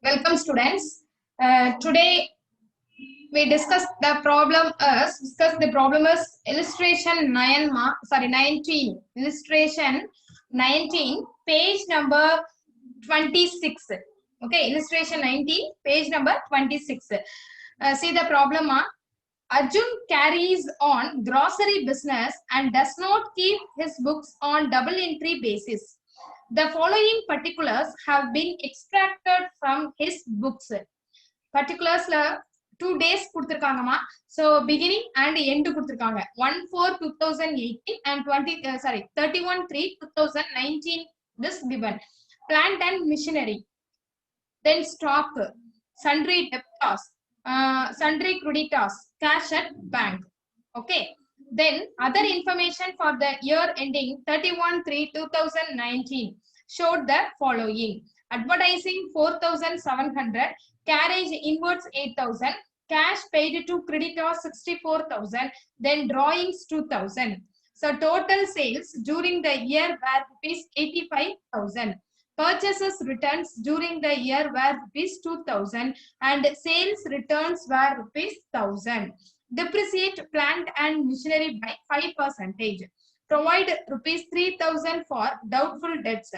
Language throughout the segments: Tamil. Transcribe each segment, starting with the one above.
Welcome students. Today we discuss the problem is illustration 19 illustration 19 page number 26. Okay, illustration 19 page number 26. See the problem. Arjun carries on grocery business and does not keep his books on double entry basis. The following particulars have been extracted from his books. Particulars 2 days கொடுத்திருக்காங்கமா. So beginning and end கொடுத்திருக்காங்க. 1/4/2018 and 31/3/2019 this given. Plant and machinery. Then stock, sundry debtors, sundry creditors, cash at bank. Okay. Then other information for the year ending 31/3/2019 showed the following. Advertising 4,700, carriage inwards 8,000, cash paid to creditors 64,000, then drawings 2,000. So total sales during the year were rupees 85,000. Purchases returns during the year were rupees 2,000 and sales returns were rupees 1,000. Depreciate plant and machinery by 5%. Provide rupees 3,000 for doubtful debts.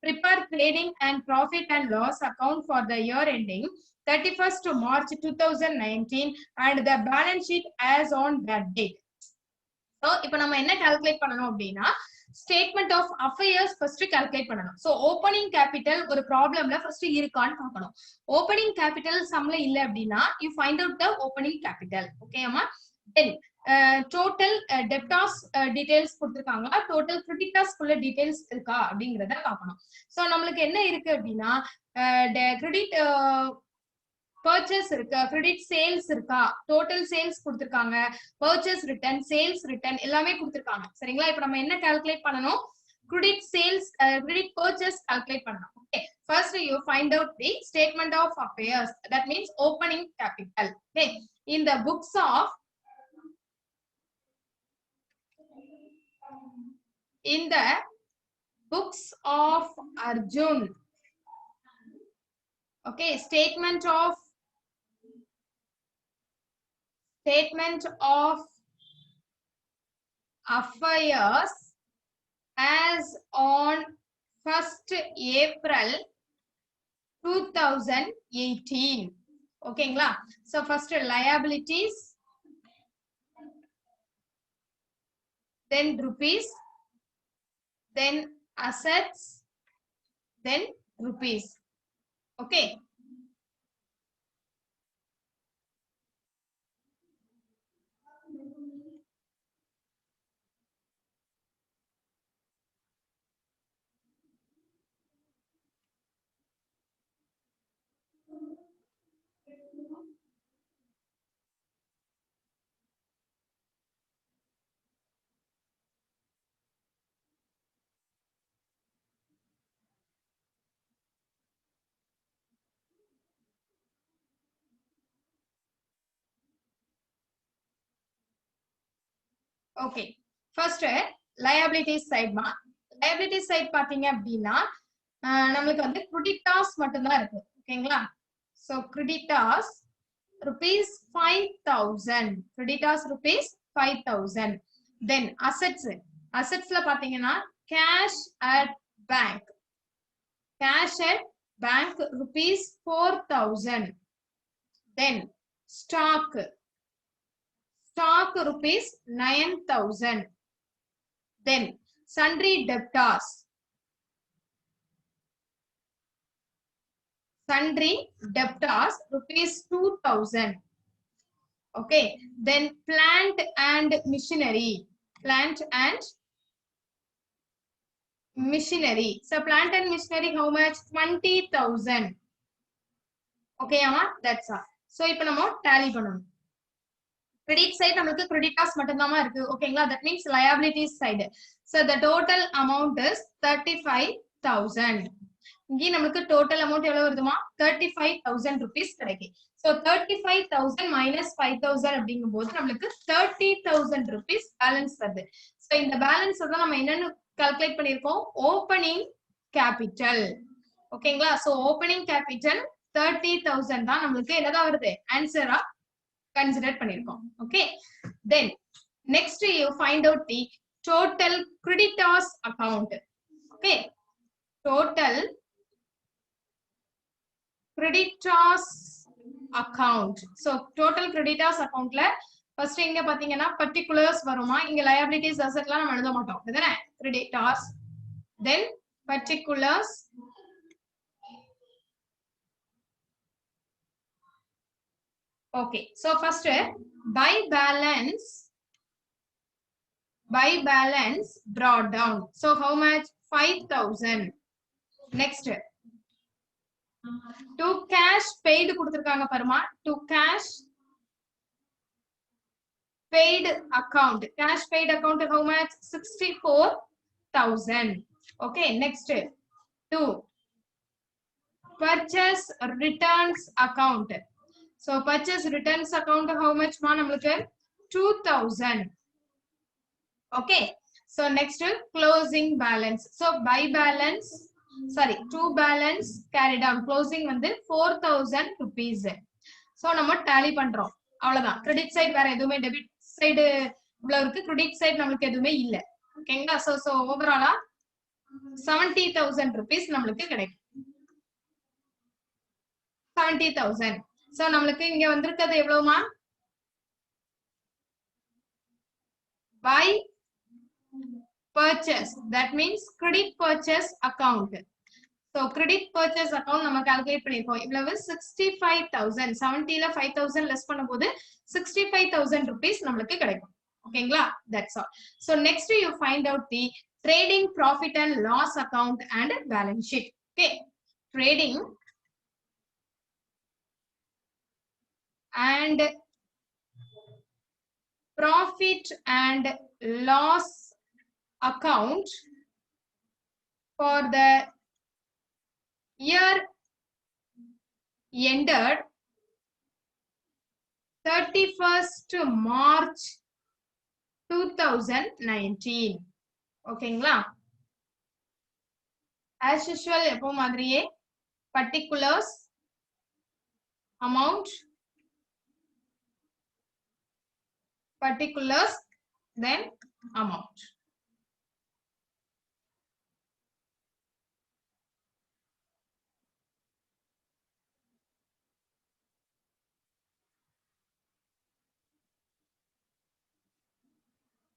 Prepare trading and profit and loss account for the year ending 31st March 2019 and the balance sheet as on that date. So, இப்போ நம்ம என்ன கால்குலேட் பண்ணனும் அப்படினா statement of affairs first calculate பண்ணனும். So opening capital ஒரு ப்ராப்ளம்ல first இருக்கான்னு பார்க்கணும். Opening capital sumல இல்ல அப்படினா you find out the opening capital. Okay அம்மா? Then total debtors details கொடுத்திருக்காங்க. Total creditors குள்ள details இருக்கா அப்படிங்கறத பார்க்கணும். So நமக்கு என்ன இருக்கு அப்படினா credit purchase இருக்கா, credit sales இருக்கா, total sales கொடுத்திருக்காங்க, purchase return, sales return எல்லாமே கொடுத்திருக்காங்க. சரிங்களா? இப்போ நம்ம என்ன கால்குலேட் பண்ணனும்? Credit sales, credit purchase calculate பண்ணனும். Okay. First you find out the statement of affairs. That means opening capital. Okay. In the books of Arjun. Okay, statement of affairs as on 1st April 2018. Okay, so first liabilities, then rupees, then assets, then rupees. Okay. Okay, first liabilities side மா. liabilities side பாத்தீங்க அப்படினா நமக்கு வந்து creditors மட்டும் தான் இருக்கு. ஓகேங்களா? So creditors rupees 5,000. Creditors rupees 5,000. Then assetsல பாத்தீங்கன்னா cash at bank. Cash at bank rupees 4,000. Then stock rupees 9,000. Then sundry debtors rupees 2,000. Okay, then plant and machinery. So plant and machinery how much? 20,000. Okay amma, that's all. So இப்போ நம்ம tally பண்ணனும். Credit side நமக்கு creditors மட்டும்தான் இருக்கு. ஓகேங்களா? That means liabilities side. So the total amount is 35,000. இங்க நமக்கு total amount எவ்வளவு வருதுமா? 35,000 rupees கிடைக்கும். So 35,000 minus 5,000 அப்படிங்கும்போது நமக்கு 30,000 rupees balance வருது. So இந்த balance தான் நம்ம என்னன்னு calculate பண்ணிருக்கோம்? Opening capital. ஓகேங்களா? So opening capital 30,000 தான் நம்மளுக்கு என்னதான் வருது ஆன்சரா கன்சிடர் பண்ணிருக்கோம். Okay, then next you find out the total creditors account. Okay, total creditors account. So total creditors account ல first இங்க பாத்தீங்கன்னா particulars வருமா, இங்க liabilities assetலாம் நம்ம எழுத மாட்டோம் இதுதானே. creditors, then particulars, okay. So first by balance brought down. So how much? 5,000. Next to cash paid கொடுத்திருக்காங்க பாருமா. to cash paid account. Cash paid account how much? 64,000. Okay, next to purchase returns account. So purchase returns account how much ma நம்மளுக்கு 2,000. Okay, so next closing balance. So by balance, sorry, to balance carried on closing வந்து 4,000 rupees. So நம்ம tally பண்றோம் அவ்வளவுதான். credit side வேற எதுவுமே, debit side இவ்வளவு இருக்கு, credit side நம்மளுக்கு எதுவுமே இல்ல. ஓகேங்களா? so overall 70,000 rupees நம்மளுக்கு கிடைக்கும். 70,000. so நம்மளுக்கு இங்க வந்திருக்கிறது எவ்வளவுமா? by purchase, that means credit purchase account. So credit purchase account நம்ம calculate பண்ணிருக்கோம். இவ்வளவு 65,000. 70 ல 5,000 less பண்ணும்போது 65,000 rupees நம்மளுக்கு கிடைக்கும். ஓகேங்களா? That's all. So next you find out the trading profit and loss account and balance sheet. Okay, trading and profit and loss account for the year ended 31st March 2019. ஓகேங்களா? as usual எப்போ மாதிரியே particulars, amount, particulars, then amount.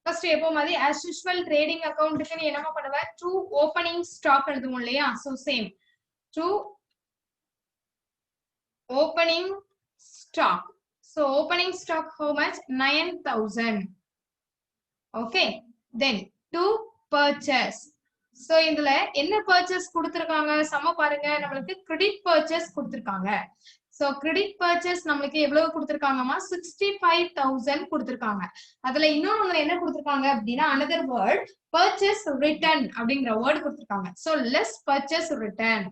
First எப்போ மாதிரி as usual trading account க்கு நீ என்னமா பண்ணுவ? to opening stock எழுதுவோம் இல்லையா? so same to opening stock. so opening stock how much? 9,000. okay, then to purchase. so இதுல என்ன purchase கொடுத்திருக்காங்க? சம பாருங்க, நம்மளுக்கு credit purchase கொடுத்திருக்காங்க. so credit purchase நம்மளுக்கு எவ்வளவு கொடுத்திருக்காங்கமா? 65,000 கொடுத்திருக்காங்க. அதுல இன்னொன்னு என்ன கொடுத்திருக்காங்க அப்படின்னா another word purchase return அப்படிங்கிற word கொடுத்திருக்காங்க. so less purchase return.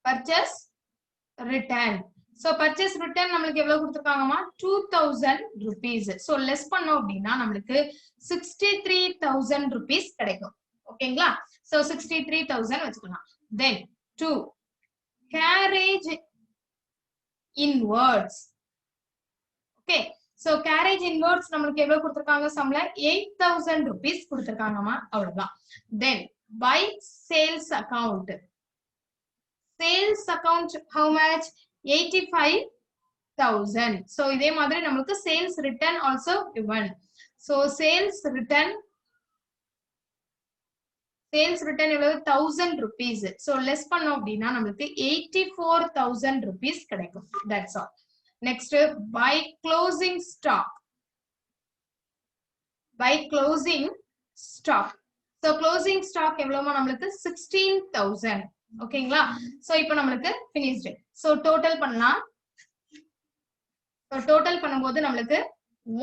purchase return. so purchase return நம்மளுக்கு எவ்வளவு கொடுத்திருக்காங்கமா? 2,000 rupees. so less பண்ணோம் அப்படின்னா நம்மளுக்கு 63,000 rupees கிடைக்கும். ஓகேங்களா? so 63,000 வச்சுக்கலாம். then to carriage inwards. okay, so carriage inwards நம்மளுக்கு எவ்வளவு கொடுத்திருக்காங்க? சம்ல 8,000 rupees கொடுத்திருக்காங்கமா, அவ்வளவுதான். then by sales account. sales account how much? 85,000. so இதே மாதிரி நமக்கு sales return also given. so sales return எவ்வளவு? 1,000 rupees. so less பண்ணோம் அப்படின்னா நமக்கு 84,000 rupees கிடைக்கும். that's all. next by closing stock. by closing stock. so closing stock எவ்வளவுமா? நம்மளுக்கு 16,000. ஓகேங்களா? so இப்போ நம்மளுக்கு finished. so total பண்ணலாம். so total பண்ணும்போது நம்மளுக்கு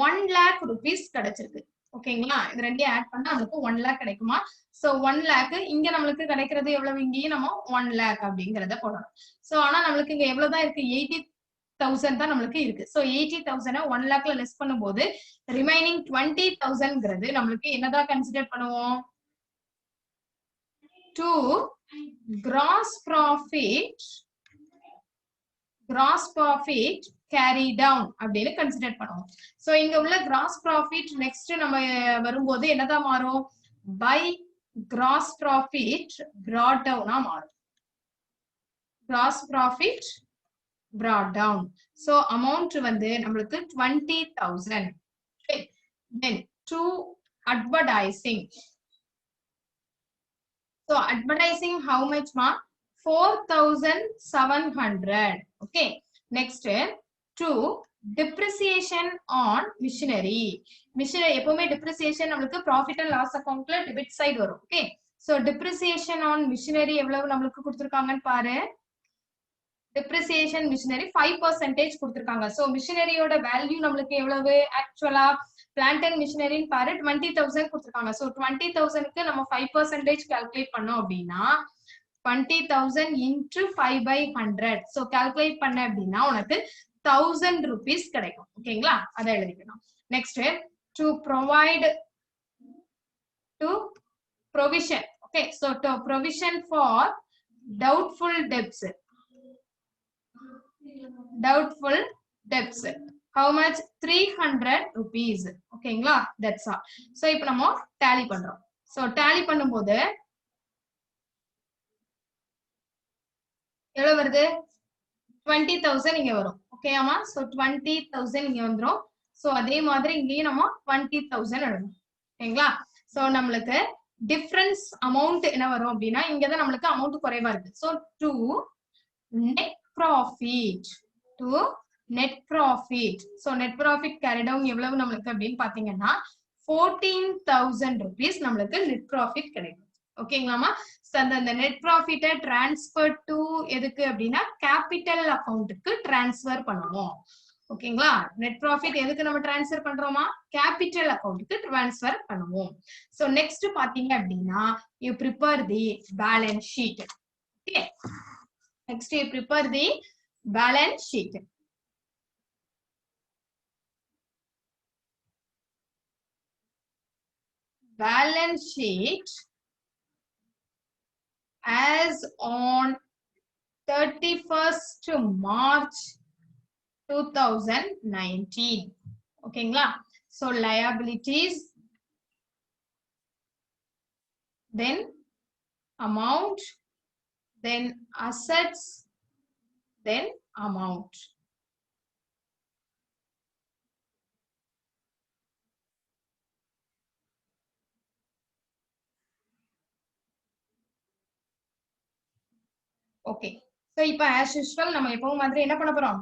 1 lakh rupees கிடைச்சிருக்கு. ஓகேங்களா? இது ரெண்டையும் ஆட் பண்ணா நமக்கு 1 lakh கிடைக்குமா? so 1 lakh இங்க நம்மளுக்கு கிடைக்கிறது எவ்வளவு? இங்கேயும் நம்ம 1 lakh அப்படிங்கறத போடணும். so ஆனா நம்மளுக்கு இங்க எவ்வளவுதான் இருக்கு? 80,000 தான் நம்மளுக்கு இருக்கு. so 80,000 1 lakhல லெஸ் பண்ணும்போது ரிமைனிங் 20,000ங்கிறது நம்மளுக்கு என்னதான் கன்சிடர் பண்ணுவோம்? to gross profit carry down அப்படின்னு கன்சிடர் பண்ணுவோம். சோ இங்க உள்ள gross profit நெக்ஸ்ட் நம்ம வரும்போது என்னதான் மாறும்? by gross profit brought down ஆ மாறும். gross profit brought down. So amount வந்து நம்மளுக்கு 20,000. Okay. Then to advertising. So advertising how much ma? 4,700. Okay. Next to depreciation on machinery. Machinery எப்பவுமே depreciation நம்மளுக்கு profit and loss accountல debit side வரும். Okay. So depreciation on machinery எவ்வளவு நம்மளுக்கு கொடுத்திருக்காங்கன்னு பாரு. depreciation machinery 5% கொடுத்திருக்காங்க. So machinery யோட வேல்யூ நம்மளுக்கு எவ்வளவு ஆக்சுவலா plant and machinery பாரு 20,000 கொடுத்திருக்காங்க. So 20,000 க்கு நம்ம 5% கால்குலேட் பண்ணோம் அப்படினா 20,000 into 5/100. So calculate பண்ண அப்படினா உனக்கு 1000 rupees கிடைக்கும். ஓகேங்களா? அத எழுதிக்கணும். Next to provide to provision. Okay, so to provision for doubtful debts. Doubtful debts. How much? 300 rupees. ஓகேங்களா? That's all. So இப்போ நம்ம tally பண்றோம். So tally பண்ணும்போது எவ்வளவு வருது? 20,000 இங்க வரும். ஓகேயாமா? So 20,000 இங்க வந்துரும். So அதே மாதிரி இங்கேயும் நம்ம 20,000 எழுதணும். ஓகேங்களா? So நம்மளுக்கு டிஃபரன்ஸ் அமௌண்ட் என்ன வரும் அப்படின்னா இங்கதான் நம்மளுக்கு அமௌண்ட் குறைவா இருக்கு. So to net profit. To net profit. So net profit carried down எவ்வளவு நம்மளுக்கு அப்படின்னு பாத்தீங்கன்னா 14,000 rupees நம்மளுக்கு net profit கிடைக்கும். ஓகேங்களாமா? So அந்த net profit transfer to எதுக்கு அப்படின்னா கேபிட்டல் அக்கவுண்ட்க்கு டிரான்ஸ்ஃபர் பண்ணணும். ஓகேங்களா? net profit எதுக்கு நம்ம டிரான்ஸ்ஃபர் பண்றோமா? கேபிட்டல் அக்கவுண்ட்க்கு டிரான்ஸ்ஃபர் பண்ணுவோம். So next பாத்தீங்க அப்படின்னா you prepare the balance sheet. Okay. Next you prepare the balance sheet. Balance sheet as on 31st March 2019. ஓகேங்களா? So liabilities, then amount, then assets, then amount. Okay. So இப்போ as usual நம்ம எப்பவும் மாதிரி என்ன பண்ண போறோம்?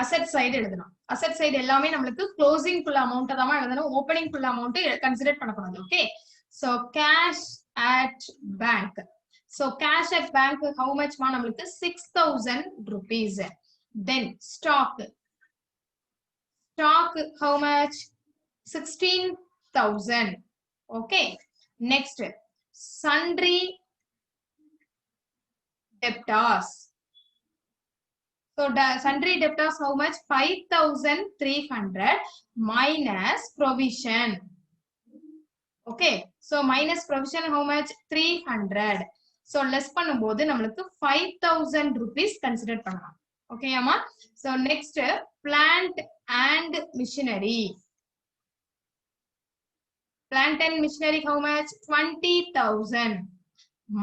asset side எழுதணும். asset side எல்லாமே நம்மளுக்கு closing full amount தான் எழுதணும். opening full amount கன்சிடர் பண்ண போறோம். Okay. So cash at bank. So cash at bank how much மா நம்மளுக்கு 6,000 rupees. Then stock how much? 16,000. Okay. Next sundry debtors. So sundry debtors how much? 5,300 minus provision. Okay. So minus provision how much? 300. So less பண்ணும்போது நம்மளுக்கு 5,000 rupees consider பண்ணலாம். Okay அம்மா? So next plant and machinery. Plant and machinery how much? 20,000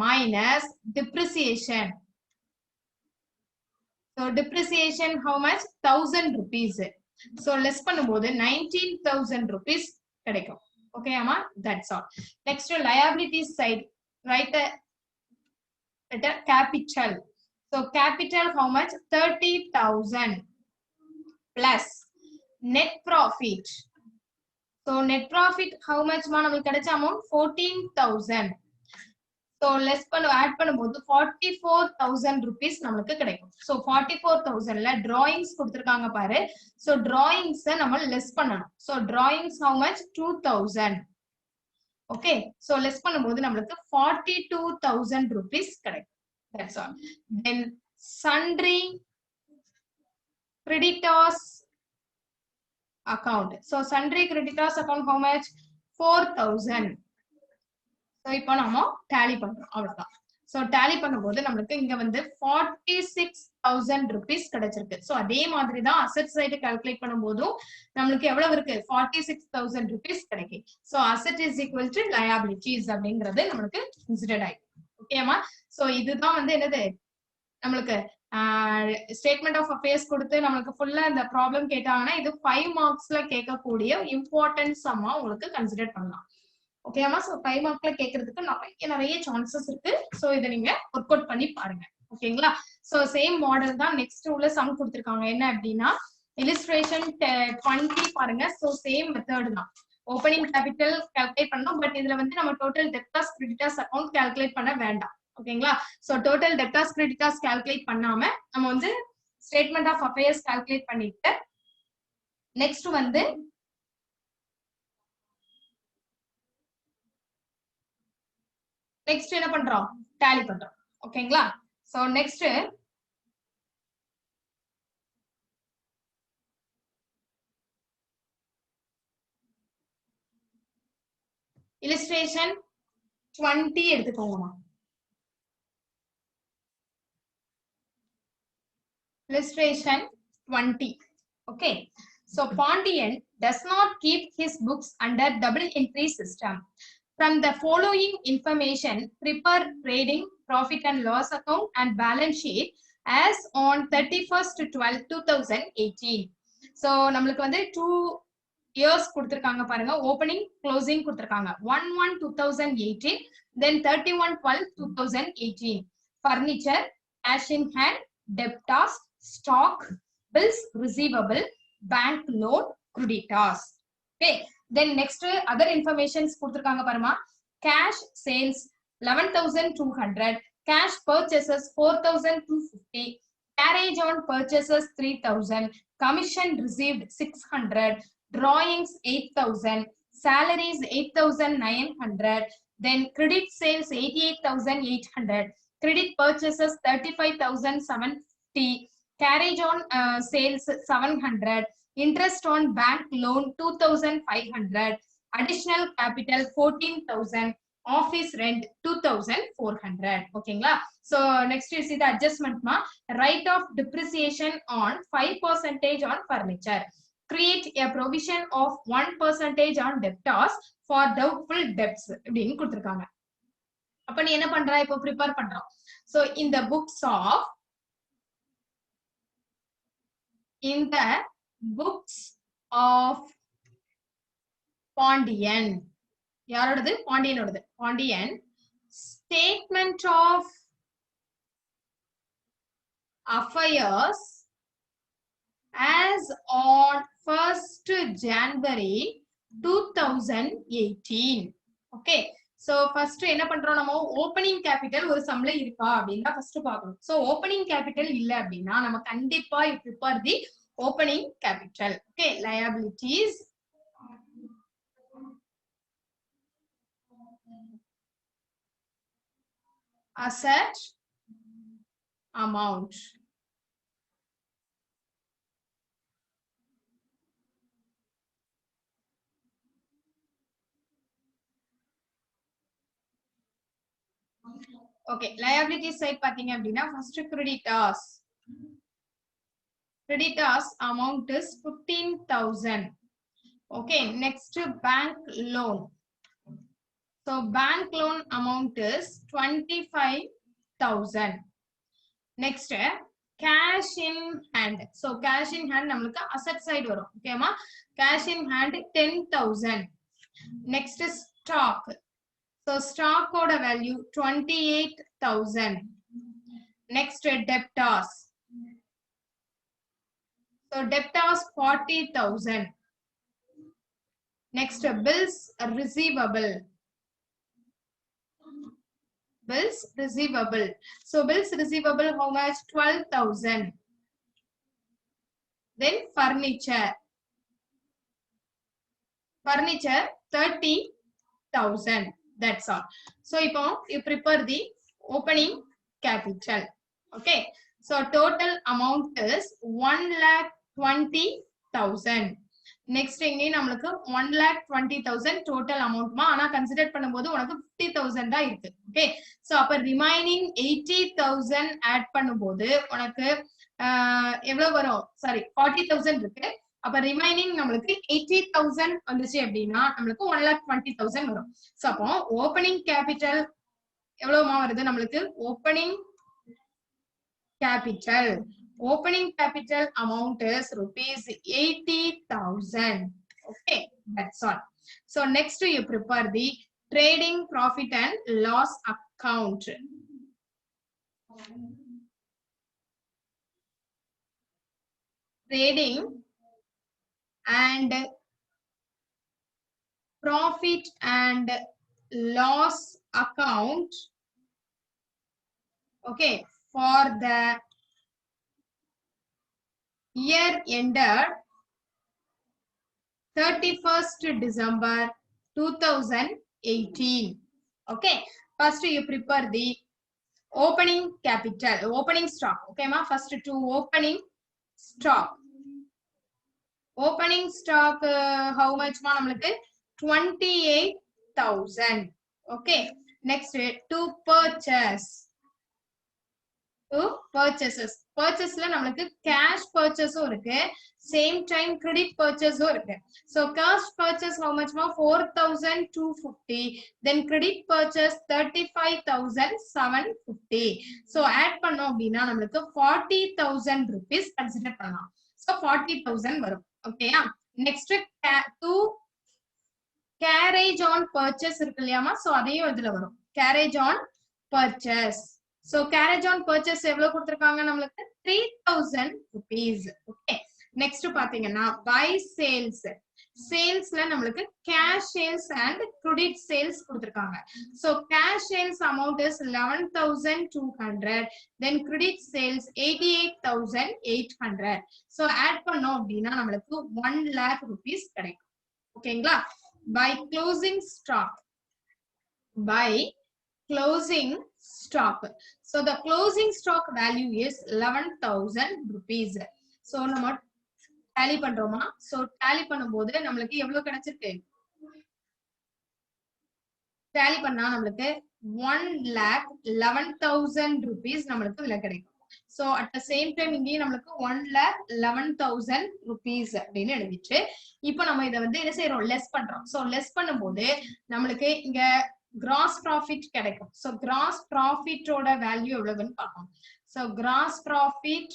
minus depreciation. So depreciation how much? 1,000 rupees. So less பண்ணும்போது 19,000 rupees கிடைக்கும். Okay அம்மா? That's all. Next liabilities side. Write a capital. So capital how much? 30,000 plus net profit. So net profit how much மா நமக்கு கிடைச்ச amount? 14,000. So less add பண்ணும்போது 44,000 rupees நமக்கு கிடைக்கும். So 44,000ல drawings கொடுத்திருக்காங்க பாரு. So drawings நம்ம less பண்ணணும். So drawings how much? 2,000. Okay. So less பண்ணும்போது நமக்கு 42,000 rupees கிடைக்கும். That's all. Then sundry creditors account. So sundry creditors account how much? 4,000. So இப்போ நம்ம tally பண்றோம். அவ்வளவுதான். சோ டாலி பண்ணும்போது நமக்கு இங்க வந்து 46,000 rupees கிடைச்சிருக்கு. சோ அதே மாதிரி தான் அசெட் சைடு கால்குலேட் பண்ணும்போதும் நமக்கு எவ்வளவு இருக்கு 46,000 rupees கிடைக்கும். So asset is equal to liabilities அப்படிங்கிறது நமக்கு கன்சிடர்ட் ஆயிடும். ஓகேமா? சோ இதுதான் வந்து என்னது நம்மளுக்கு ஸ்டேட்மெண்ட் ஆஃப் அஃபேர்ஸ் கொடுத்து நமக்கு ஃபுல்லா இந்த ப்ராப்ளம் கேட்டாங்கன்னா இது 5 மார்க்ஸ்ல கேட்கக்கூடிய இம்பார்ட்டன்ட் சம்மா உங்களுக்கு கன்சிடர் பண்ணலாம். ஓகேமா? சோ 5 மார்க்ல கேட்கறதுக்கு நிறைய சான்சஸ் இருக்கு. சோ இதை நீங்க ஒர்க் அவுட் பண்ணி பாருங்க. ஓகேங்களா? சோ சேம் மாடல் தான் நெக்ஸ்ட் உள்ள சம் கொடுத்திருக்காங்க. என்ன அப்படின்னா இல்லஸ்ட்ரேஷன் 20 பாருங்க. சோ சேம் மெத்தட் தான். ஓப்பனிங் கேபிட்டல் கால்குலேட் பண்ணோம். பட் இதுல வந்து நம்ம total debtors creditors account calculate பண்ண வேண்டாம். ஓகேங்களா? So total debtors creditors calculate பண்ணாம நம்ம வந்து ஸ்டேட்மெண்ட் ஆஃப் அஃபேர்ஸ் கால்குலேட் பண்ணிட்டு நெக்ஸ்ட் வந்து நெக்ஸ்ட் என்ன பண்றோம் டாலி பண்றோம். ஓகேங்களா? So next illustration 20 எடுத்துக்கோங்கம்மா. illustration 20. Okay. So Pandian does not keep his books under double entry system. From the following information, prepare trading, profit and loss account and balance sheet as on 31/12/2018. So நம்மளுக்கு வந்து 2 years கொடுத்திருக்காங்க பாருங்க. ஓப்பனிங் க்ளோசிங் கொடுத்திருக்காங்க. 1/1/2018 then 31/12/2018. Furniture, cash in hand, debtors, stock, bills receivable, bank loan, creditors. Okay. Then next other informations கொடுத்திருக்காங்க பாருமா. Cash sales 11,200, cash purchases 4,250, carriage on purchases 3,000, commission received 600, drawings 8,000, salaries 8,900, then credit sales 88,800, credit purchases 35,750, carriage on sales 700, interest on bank loan 2,500, additional capital 14,000, office rent 2,400. ஓகேங்களா? so next you see the adjustment ma. Write off depreciation on 5% on furniture. Create a provision of 1% on debtors for doubtful debts அப்படின்னு கொடுத்திருக்காங்க. அப்ப நீ என்ன பண்ற இப்போ ப்ரிப்பேர் பண்றோம். so in the books of Pandian, யாரோடது பாண்டியனோடது. Pandian statement of affairs as on 1st January 2018. okay. so first என்ன பண்றோம் நம்ம ஓப்பனிங் கேபிட்டல் ஒரு சம்ல இருக்கா அப்படின்னா ஃபர்ஸ்ட் பார்க்கணும். so ஓப்பனிங் கேபிட்டல் இல்ல அப்படின்னா நம்ம கண்டிப்பா prepare the opening capital. okay. liabilities, asset, amount. okay. liability side பாத்தீங்க அப்படின்னா first creditors. Creditors amount is 15,000. okay. next bank loan. so bank loan amount is 25,000. next cash in hand. so cash in hand நம்மளுக்கு asset side வரும். ஓகேமா? cash in hand 10,000. next stock. so stock ஓட value 28,000. next debtors. so debtors 40,000. next bills receivable. bills receivable. so bills receivable how much? 12,000. then furniture 30,000. that's all. so இப்போ you prepare the opening capital. okay. so total amount is 1,20,000. Next இங்கே நமக்கு 1,20,000 டோட்டல் அமௌண்ட்மா. ஆனா கன்சிடர் பண்ணும்போது உனக்கு 50,000 தான் இருக்கு. ஓகே, சோ அப்ப ரிமைனிங் 80,000 ஆட் பண்ணும்போது உனக்கு எவ்வளவு வரும்? சாரி 40,000 இருக்கு. அப்ப ரிமைனிங் நம்மளுக்கு 80,000 வந்துச்சு அப்படின்னா நம்மளுக்கு 1,20,000 வரும். சோ அப்போ ஓப்பனிங் கேபிட்டல் எவ்வளவுமா வருது நம்மளுக்கு? Opening capital amount is rupees 80,000. Okay, that's all. So next you prepare the trading profit and loss account. Trading and profit and loss account. Okay, for the year ended 31st December 2018. Okay, first you prepare the opening capital, opening stock. Okay ma, first to opening stock. Opening stock how much ma namalukku? 28,000. Okay, next to purchase. Purchaseல நம்மளுக்கு cash purchaseம் இருக்கு, same time credit purchaseம் இருக்கு. So cash purchase how much ma? 4,250. Then credit purchase 35,750. So add பண்ணோம் அப்படின்னா நம்மளுக்கு 40,000 rupees consider பண்ணலாம். So 40,000 வரும். ஓகேயா? Next to carriage on purchase இருக்கு இல்லையாமா? So அதையும் இதுல வரும். Carriage on purchase. So carriage on purchase எவ்வளவு கொடுத்திருக்காங்க நம்மளுக்கு? 3,000 rupees. Okay, next பாத்தீங்கன்னா buy sales. Salesல நம்மளுக்கு cash sales and credit sales கொடுத்திருக்காங்க. So cash sales amount is 11,200. Then credit sales 88,800. So add பண்ணோம் அப்படின்னா நம்மளுக்கு 1 lakh rupees கிடைக்கும். ஓகேங்களா? By closing stock. By closing stock. So the closing stock value is 11,000 rupees. So நம்ம tally பண்றோமா? So tally பண்ணும்போது நம்மளுக்கு எவ்வளவு கிடைச்சிருக்கு? tally பண்ணா நம்மளுக்கு 1,11,000 rupees நம்மளுக்கு இதுல கிடைக்கும். So at the same time இங்கே நம்மளுக்கு 1,11,000 rupees அப்படின்னு எழுதிச்சு. இப்போ நம்ம இதை வந்து என்ன செய்யறோம்? லெஸ் பண்றோம். So லெஸ் பண்ணும்போது நம்மளுக்கு இங்க gross profit கிடைக்கும். So gross profit ஓட வேல்யூ எவ்வளவுன்னு பார்ப்போம். So gross profit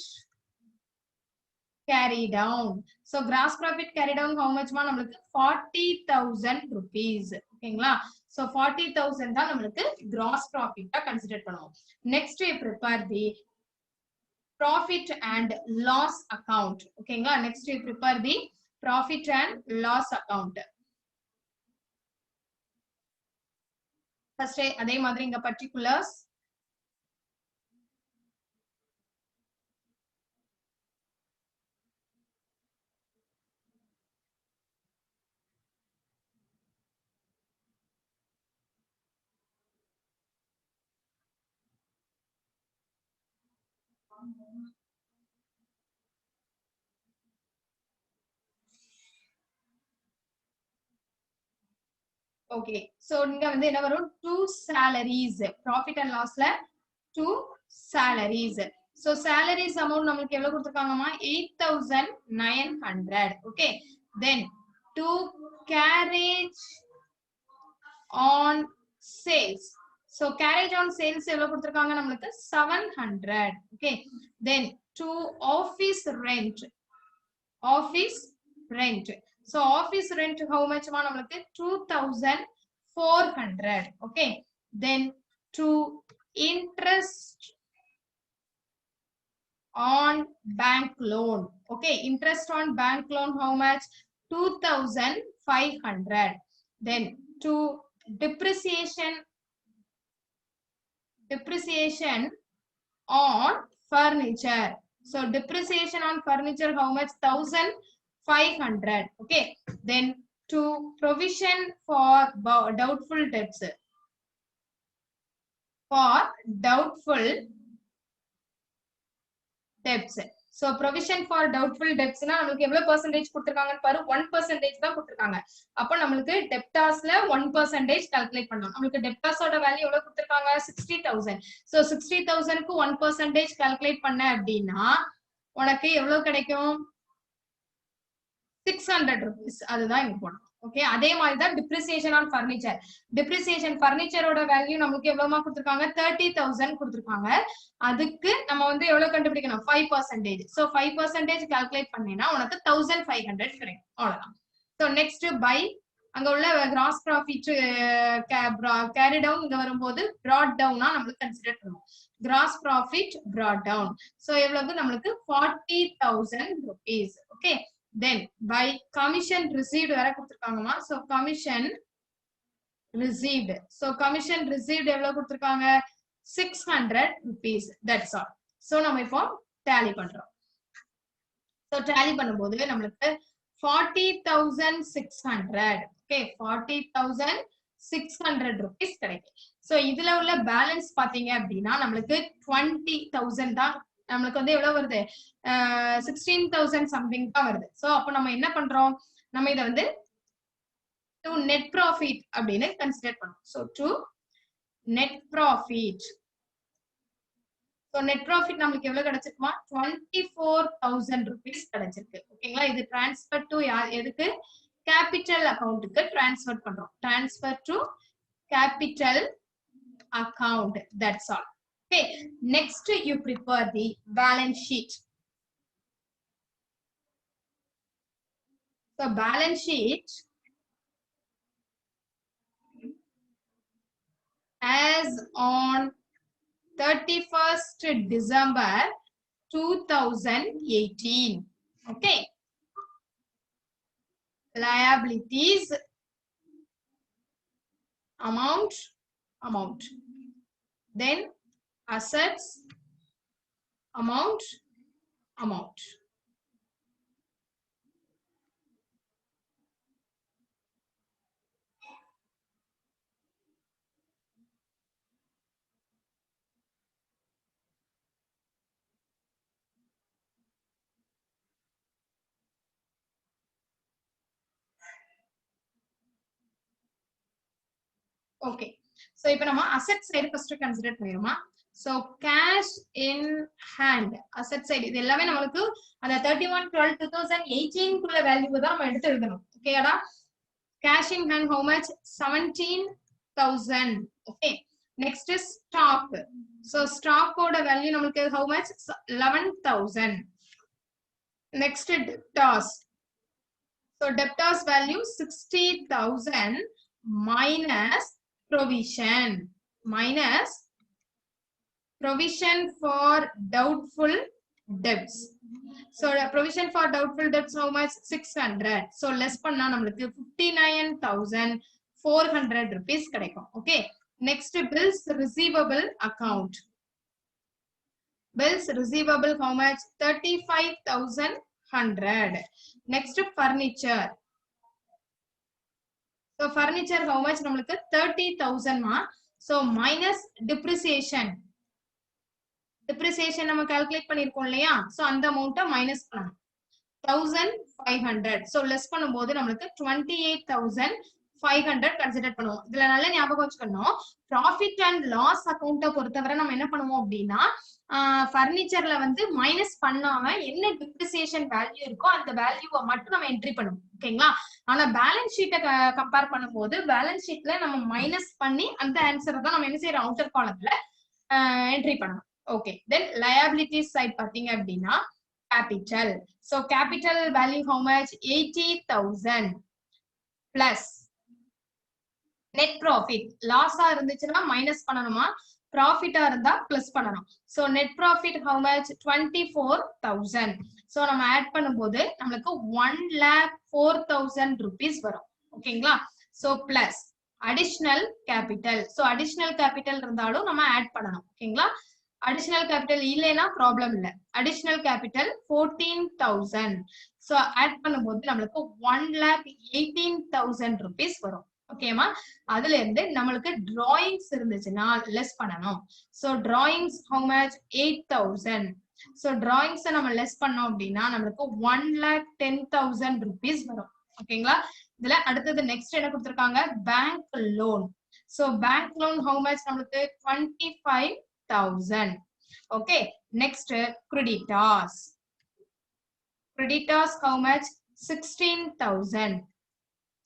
carry down. So gross profit carry down how much ma? நம்மளுக்கு 40,000 rupees. ஓகேங்களா? So 40,000 தான் நம்மளுக்கு gross profit கன்சிடர் பண்ணுவோம். Next we prepare the profit and loss account. ஓகேங்களா? Next we prepare the profit and loss account. First அதே மாதிரி இங்க particulars. Okay, so இங்க வந்து என்ன வரும்? 2 salaries. Profit and lossல 2 salaries. So salaries amount நமக்கு எவ்வளவு கொடுத்திருக்காங்கமா? 8,900. Okay, then to carriage on sales. So carriage on sales எவ்வளவு கொடுத்திருக்காங்க நமக்கு? 700. Okay, then to office rent. Office rent. So office rent how much ma namakku? 2,400. Okay, then to interest on bank loan. Okay, interest on bank loan how much? 2,500. Then to depreciation on furniture. So depreciation on furniture how much? 1,500. Okay, then to provision for doubtful debts. For doubtful debts So provision for doubtful debts னா நமக்கு எவ்வளவு percentage கொடுத்திருக்காங்கன்னு பாரு 1% தான் கொடுத்திருக்காங்க. அப்ப நமக்கு debtorsல 1% கால்குலேட் பண்ணனும். நமக்கு debtors ஓட வேல்யூ எவ்வளவு கொடுத்திருக்காங்க 60000. So 60000 க்கு 1% கால்குலேட் பண்ண அப்படினா உனக்கு எவ்வளவு கிடைக்கும் 600 rupees. அதுதான் இங்க போடணும். ஓகே அதே மாதிரி தான் depreciation on furniture. depreciation furniture ஓட வேல்யூ நமக்கு எவ்வளவுமா கொடுத்திருக்காங்க 30000 கொடுத்திருக்காங்க. அதுக்கு நம்ம வந்து எவ்வளவு கண்டுபிடிக்கணும் 5%. So 5% கால்குலேட் பண்ணினா உனக்கு 1500 கிடைக்கும். அவ்வளவுதான். So next by அங்க உள்ள gross profit carry down இங்க வரும்போது brought down நம்மளுக்கு கன்சிடர் பண்ணுவோம். gross profit brought down. So எவ்வளவு நம்மளுக்கு 40000 rupees. Okay. Then by commission received வர கொடுத்திருக்காங்கமா. So commission received. So commission received எவ்வளவு கொடுத்திருக்காங்க 600 rupees. That's all. So நம்ம இப்போ tally பண்றோம். So tally பண்ணும்போது நம்மளுக்கு 40600. Okay 40600 rupees கிடைக்கும். So இதுல உள்ள பேலன்ஸ் பாத்தீங்க அப்படின்னா நம்மளுக்கு 20000 தான் நமக்கு வந்து எவ்வளவு வருது 16000 சம்திங் தான் வருது. சோ அப்ப நம்ம என்ன பண்றோம் நம்ம இத வந்து to net profit அப்படினு கன்சிடர் பண்றோம். So to net profit. So net profit நமக்கு எவ்வளவு கிடைச்சிருக்குமா 24000 rupees கிடைச்சிருக்கு. ஓகேங்களா இது ட்ரான்ஸ்ஃபர் டு எதுக்கு கேபிட்டல் அக்கவுண்ட்க்கு ட்ரான்ஸ்ஃபர் பண்றோம். Transfer to capital account. That's all. Okay, next you prepare the balance sheet. So balance sheet as on 31st December 2018. Okay. Liabilities amount. Then assets amount. Okay. So இப்போ நம்ம asset side first consider பண்ணிரோமா. So cash in hand asset side இது எல்லாமே நமக்கு அந்த 31/12/2018 குள்ள வேல்யூ தான் நம்ம எடுத்து எழுதணும். ஓகேடா cash in hand how much 17000. Okay next is stock. So stock ஓட வேல்யூ நமக்கு how much 11000. next debtors. So debtors value 60000 minus provision for doubtful debts. So the provision for doubtful debts how much 600. So less பண்ணா நமக்கு 59400 rupees கிடைக்கும். Okay next bills receivable account. Bills receivable how much 35100. next furniture. So furniture how much நமக்கு 30000 மா. So minus depreciation நம்ம கால்குலேட் பண்ணிருக்கோம் இல்லையா. சோ அந்த அமௌண்ட்ட மைனஸ் பண்ணணும் 1500. சோ லெஸ் பண்ணும்போது நமக்கு 28500 கன்சிடர் பண்ணுவோம். இதுல நல்ல ஞாபகம் வச்சுக்கணும் ப்ராஃபிட் அண்ட் லாஸ் அக்கவுண்ட்ட பொறுத்தவரை நம்ம என்ன பண்ணுவோம் அப்படின்னா ஃபர்னிச்சர்ல வந்து மைனஸ் பண்ணாம என்ன டிப்ரிசியேஷன் வேல்யூ இருக்கோ அந்த வேல்யூவை மட்டும் நம்ம என்ட்ரி பண்ணுவோம். ஓகேங்களா ஆனா பேலன்ஸ் ஷீட்டை கம்பேர் பண்ணும்போது பேலன்ஸ் ஷீட்ல நம்ம மைனஸ் பண்ணி அந்த ஆன்சரை தான் நம்ம என்ன செய்யறோம் அவுட்டர் காலம்ல என்ட்ரி பண்ணணும். Okay then liabilities side பாத்தீங்க அப்படின்னா capital. So capital value how much 80000 plus net profit. loss இருந்துச்சுன்னா மைனஸ் பண்ணணுமா profit இருந்தா பிளஸ் பண்ணணும். So net profit how much 24000. So நம்ம ஆட் பண்ணும்போது நமக்கு 1,04,000 rupees வரும். ஓகேங்களா so plus additional capital. So additional capital இருந்தாலும் நம்ம ஆட் பண்ணணும். ஓகேங்களா additional capital இல்லைனா ப்ராப்ளம் இல்ல. additional capital 14000. so add பண்ணும்போது நமக்கு 1,18,000 rupees வரும். ஓகேமா அதுல இருந்து நமக்கு drawings இருந்துச்சுன்னா லெஸ் பண்ணணும். so drawings how much 8000. So drawings நம்ம லெஸ் பண்ணோம் அப்படின்னா நம்மளுக்கு 1,10,000 rupees வரும். ஓகேங்களா? இதுல அடுத்தது நெக்ஸ்ட் என்ன கொடுத்திருக்காங்க, bank loan. So bank loan how much நம்மளுக்கு 25,000. Okay, next creditors. Creditors how much 16,000.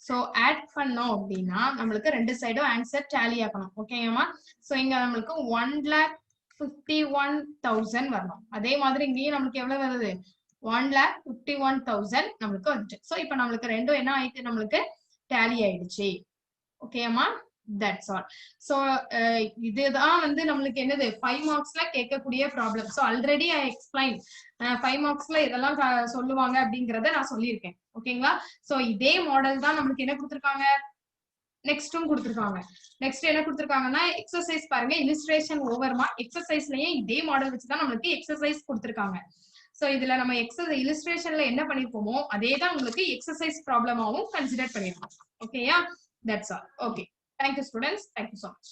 So add பண்ணோம் அப்படின்னா நம்மளுக்கு ரெண்டு சைடும் ஆன்சர் டேலி ஆகணும். ஓகேமா? சோ இங்க நம்மளுக்கு 1,51,000 வரணும். அதே மாதிரி இங்கேயும் நம்மளுக்கு எவ்வளவு வருது, 1,51,000 நம்மளுக்கு வந்துச்சு. சோ இப்போ நம்மளுக்கு ரெண்டும் என்ன ஆயிடுச்சு, நம்மளுக்கு டேலி ஆயிடுச்சு. ஓகேமா? That's all. சோ இதுதான் வந்து நம்மளுக்கு என்னது 5 மார்க்ஸ்ல கேட்கக்கூடிய problem. So already I explain 5 மார்க்ஸ்ல இதெல்லாம் சொல்லுவாங்க அப்படிங்கறத நான் சொல்லியிருக்கேன். ஓகேங்களா? சோ இதே மாடல் தான் நம்மளுக்கு என்ன கொடுத்திருக்காங்க, நெக்ஸ்டும் கொடுத்திருக்காங்க. நெக்ஸ்ட் என்ன கொடுத்திருக்காங்கன்னா எக்ஸசைஸ் பாருங்க, இல்லஸ்ட்ரேஷன் ஓவர்மா. எக்ஸசைஸ்லயே இதே மாடல் வச்சுதான் நம்மளுக்கு எக்ஸசைஸ் கொடுத்திருக்காங்க. சோ இதுல நம்ம இல்லஸ்ட்ரேஷன்ல என்ன பண்ணிருப்போமோ அதே தான் உங்களுக்கு எக்ஸசைஸ் ப்ராப்ளமாவும் கன்சிடர் பண்ணிருக்கோம். ஓகேயா? That's all. Okay, thank you students, thank you so much.